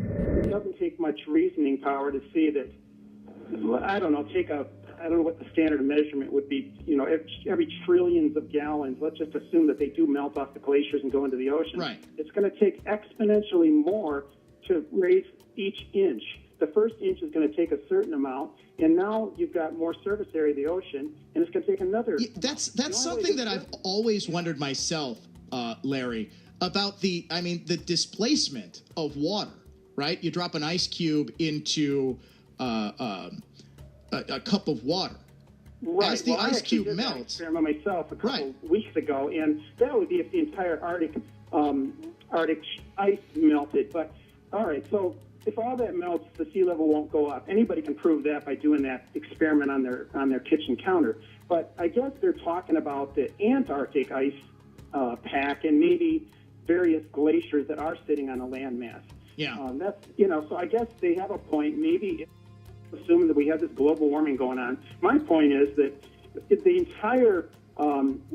It doesn't take much reasoning power to see that, I don't know what the standard of measurement would be, every trillions of gallons, let's just assume that they do melt off the glaciers and go into the ocean. Right. It's going to take exponentially more to raise each inch. The first inch is going to take a certain amount, and now you've got more surface area of the ocean, and it's going to take another. That's something that I've always wondered myself, Larry, about the displacement of water, right? You drop an ice cube into a cup of water. Right. As the ice cube melts. I experiment myself a couple weeks ago, and that would be if the entire Arctic ice melted. But all right, so if all that melts, the sea level won't go up. Anybody can prove that by doing that experiment on their kitchen counter. But I guess they're talking about the Antarctic ice pack and maybe various glaciers that are sitting on a landmass. Yeah. So I guess they have a point. Maybe assuming that we have this global warming going on. My point is that the entire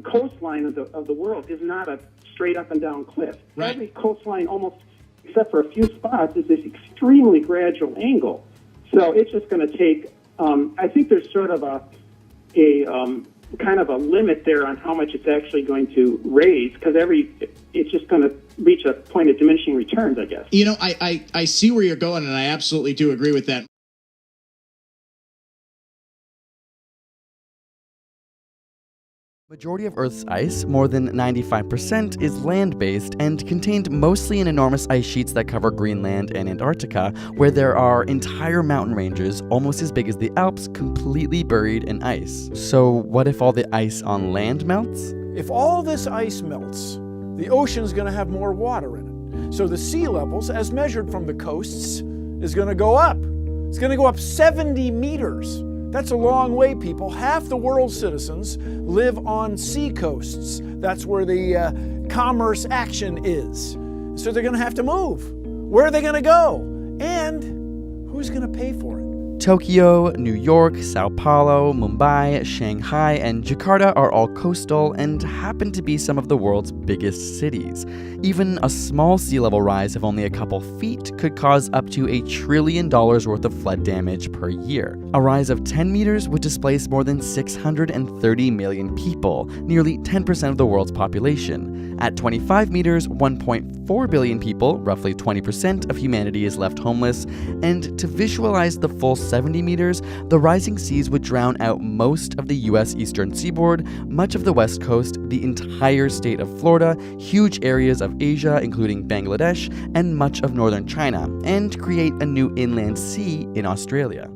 coastline of the world is not a straight up and down cliff. Right. Every coastline, almost except for a few spots, is this extremely gradual angle. So it's just going to take. I think there's sort of a kind of a limit there on how much it's actually going to raise, because it's just going to reach a point of diminishing returns, I guess. I see where you're going, and I absolutely do agree with that. Majority of Earth's ice, more than 95%, is land-based and contained mostly in enormous ice sheets that cover Greenland and Antarctica, where there are entire mountain ranges, almost as big as the Alps, completely buried in ice. So what if all the ice on land melts? If all this ice melts, the ocean's going to have more water in it. So the sea levels, as measured from the coasts, is going to go up. It's going to go up 70 meters. That's a long way, people. Half the world's citizens live on sea coasts. That's where the commerce action is. So they're going to have to move. Where are they going to go? And who's going to pay for it? Tokyo, New York, Sao Paulo, Mumbai, Shanghai, and Jakarta are all coastal and happen to be some of the world's biggest cities. Even a small sea level rise of only a couple feet could cause up to $1 trillion worth of flood damage per year. A rise of 10 meters would displace more than 630 million people, nearly 10% of the world's population. At 25 meters, 1.4 billion people, roughly 20% of humanity, is left homeless. And to visualize the full 70 meters, the rising seas would drown out most of the U.S. eastern seaboard, much of the west coast, the entire state of Florida, huge areas of Asia, including Bangladesh, and much of northern China, and create a new inland sea in Australia.